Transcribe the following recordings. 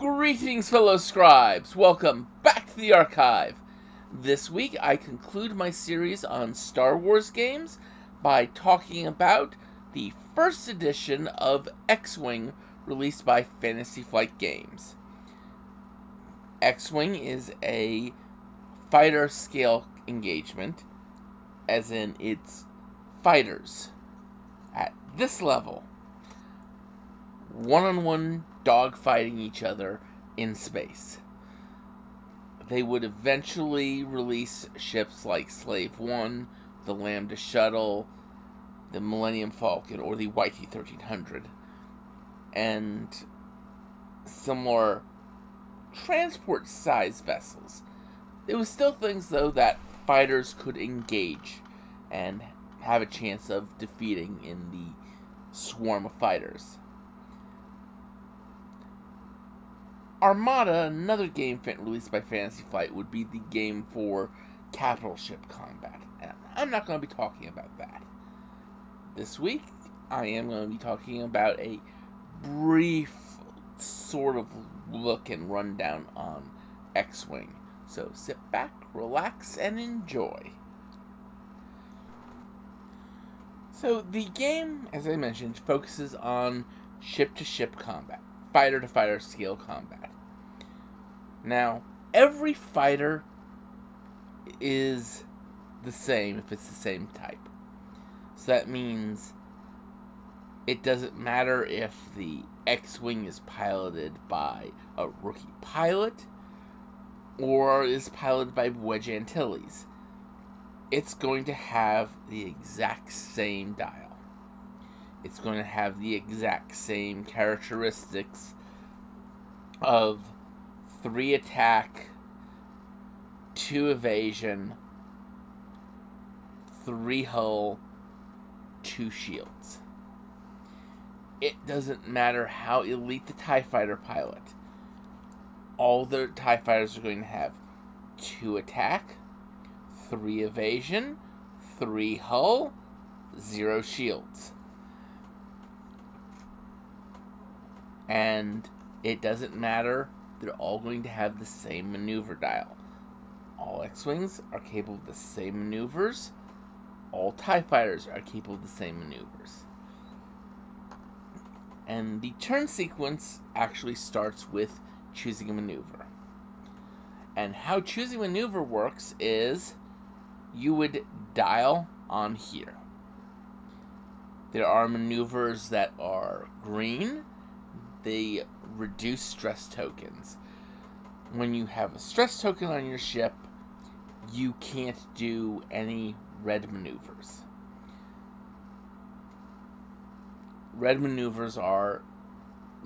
Greetings, fellow scribes! Welcome back to the archive. This week, I conclude my series on Star Wars games by talking about the first edition of X-Wing released by Fantasy Flight Games. X-Wing is a fighter scale engagement, as in it's fighters at this level, one-on-one dogfighting each other in space. They would eventually release ships like Slave One, the Lambda Shuttle, the Millennium Falcon, or the YT-1300, and similar transport-sized vessels. It was still things, though, that fighters could engage and have a chance of defeating in the swarm of fighters. Armada, another game released by Fantasy Flight, would be the game for capital ship combat. And I'm not going to be talking about that. This week, I am going to be talking about a brief sort of look and rundown on X-Wing. So sit back, relax, and enjoy. So the game, as I mentioned, focuses on ship-to-ship combat, fighter-to-fighter scale combat. Now, every fighter is the same if it's the same type. So that means it doesn't matter if the X-Wing is piloted by a rookie pilot or is piloted by Wedge Antilles. It's going to have the exact same dial. It's going to have the exact same characteristics of 3 attack, 2 evasion, 3 hull, 2 shields. It doesn't matter how elite the TIE Fighter pilot. All the TIE Fighters are going to have 2 attack, 3 evasion, 3 hull, 0 shields. And it doesn't matter, they're all going to have the same maneuver dial. All X-Wings are capable of the same maneuvers. All TIE Fighters are capable of the same maneuvers. And the turn sequence actually starts with choosing a maneuver. And how choosing maneuver works is you would dial on here. There are maneuvers that are green. They reduce stress tokens. When you have a stress token on your ship, you can't do any red maneuvers. Red maneuvers are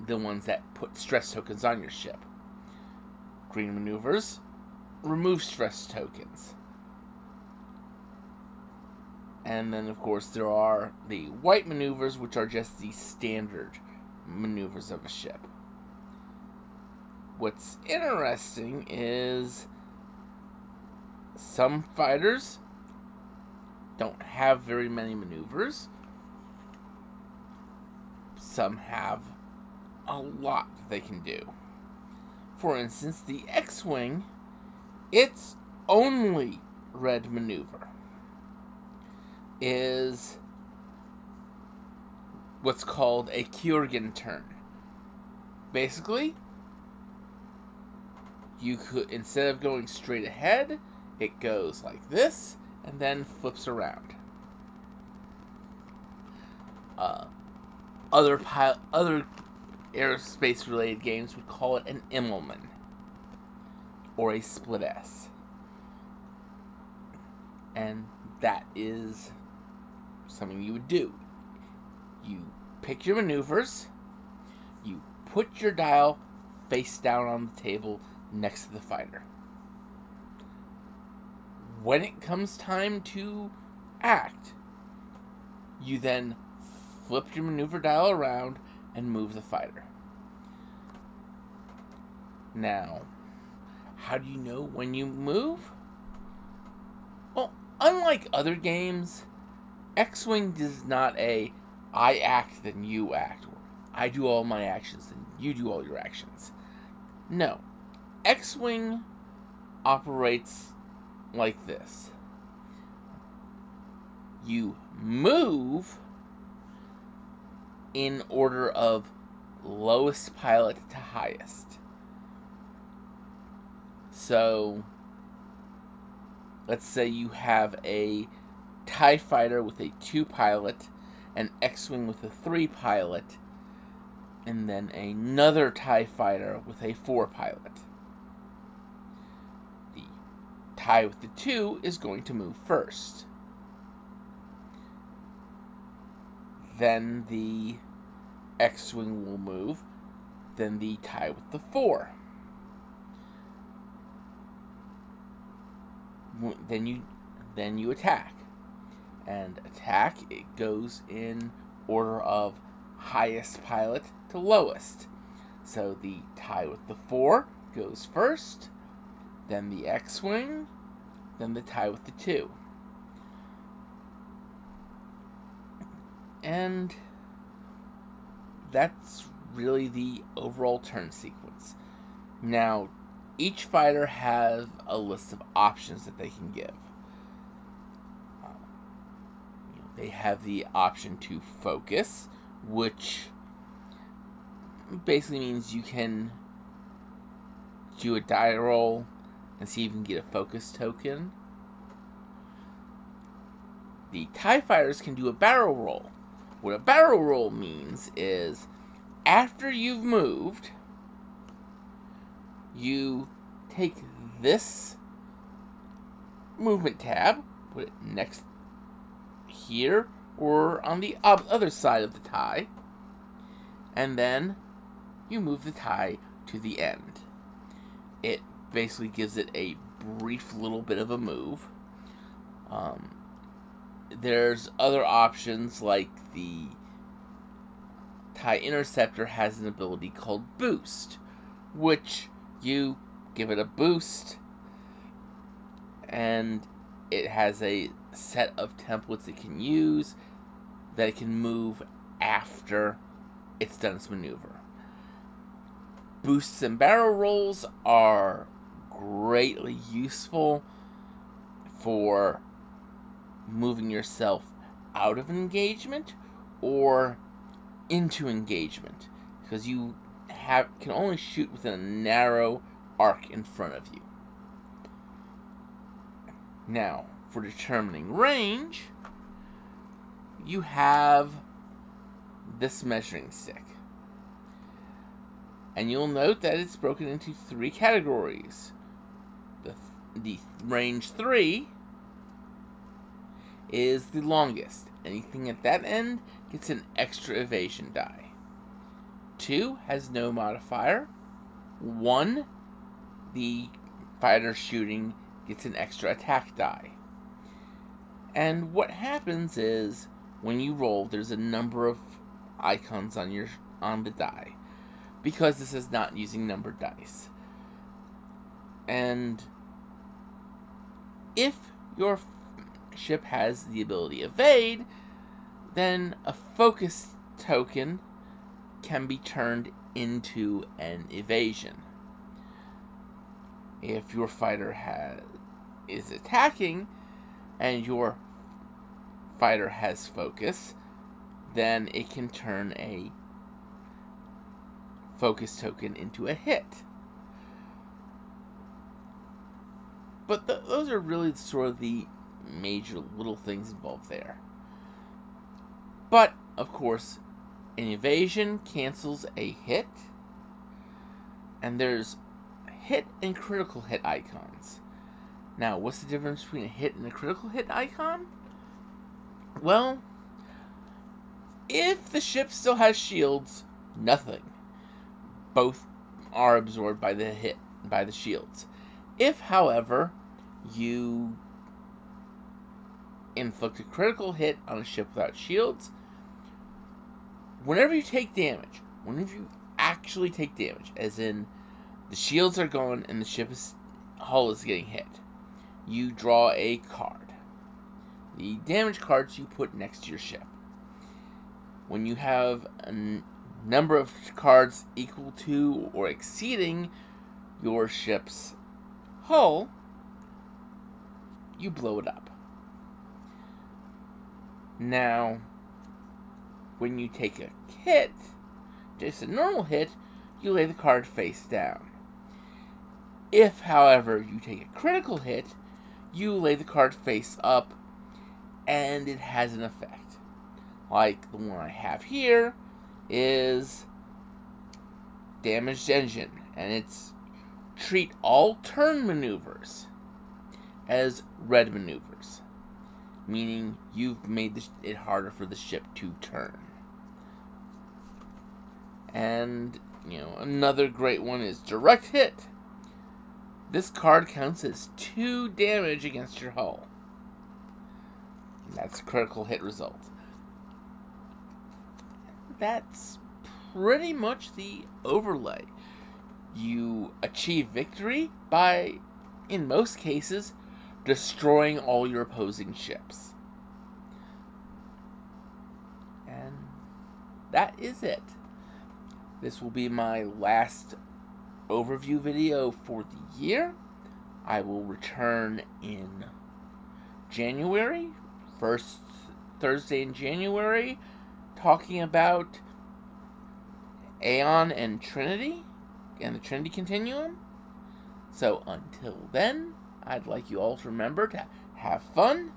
the ones that put stress tokens on your ship. Green maneuvers remove stress tokens. And then, of course, there are the white maneuvers, which are just the standard maneuvers of a ship. What's interesting is some fighters don't have very many maneuvers. Some have a lot that they can do. For instance, the X-Wing, its only red maneuver is what's called a Kurgan turn. Basically, you could, instead of going straight ahead, it goes like this and then flips around. Other aerospace related games would call it an Immelman or a split S. And that is something you would do. You pick your maneuvers, you put your dial face down on the table next to the fighter. When it comes time to act, you then flip your maneuver dial around and move the fighter. Now, how do you know when you move? Well, unlike other games, X-Wing is not a I act, then you act. I do all my actions, then you do all your actions. No. X-Wing operates like this. You move in order of lowest pilot to highest. So, let's say you have a TIE fighter with a 2 pilot, an X-Wing with a 3 pilot, and then another TIE fighter with a 4 pilot. The TIE with the 2 is going to move first. Then the X-Wing will move, then the TIE with the 4. Then you attack. And attack, it goes in order of highest pilot to lowest. So the TIE with the 4 goes first, then the X-Wing, then the TIE with the 2. And that's really the overall turn sequence. Now, each fighter has a list of options that they can give. They have the option to focus, which basically means you can do a die roll and see if you can get a focus token. The TIE fighters can do a barrel roll. What a barrel roll means is, after you've moved, you take this movement tab, put it next here or on the other side of the TIE, and then you move the TIE to the end. It basically gives it a brief little bit of a move. There's other options, like the TIE Interceptor has an ability called Boost, which you give it a boost, and it has a set of templates it can use that it can move after it's done its maneuver. Boosts and barrel rolls are greatly useful for moving yourself out of engagement or into engagement, because you can only shoot within a narrow arc in front of you. Now, for determining range, you have this measuring stick. And you'll note that it's broken into 3 categories. The range 3 is the longest. Anything at that end gets an extra evasion die. 2 has no modifier. 1, the fighter shooting gets an extra attack die. And what happens is, when you roll, there's a number of icons on the die, because this is not using numbered dice. And if your ship has the ability evade, then a focus token can be turned into an evasion. If your fighter is attacking and your fighter has focus, then it can turn a focus token into a hit. But those are really sort of the major little things involved there. But, of course, an evasion cancels a hit, and there's hit and critical hit icons. Now, what's the difference between a hit and a critical hit icon? Well, if the ship still has shields, nothing. Both are absorbed by the shields. If, however, you inflict a critical hit on a ship without shields, whenever you take damage, whenever you actually take damage, as in the shields are gone and the ship's hull is getting hit, you draw a card. The damage cards you put next to your ship. When you have a number of cards equal to or exceeding your ship's hull, you blow it up. Now, when you take a hit, just a normal hit, you lay the card face down. If, however, you take a critical hit, you lay the card face up, and it has an effect. Like the one I have here is damaged engine, and it's treat all turn maneuvers as red maneuvers, meaning you've made it harder for the ship to turn. And, another great one is direct hit. This card counts as 2 damage against your hull. And that's a critical hit result. That's pretty much the overlay. You achieve victory by, in most cases, destroying all your opposing ships. And that is it. This will be my last overview video for the year. I will return in January, first Thursday in January, talking about Aeon and Trinity and the Trinity Continuum. So until then, I'd like you all to remember to have fun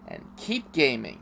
and keep gaming.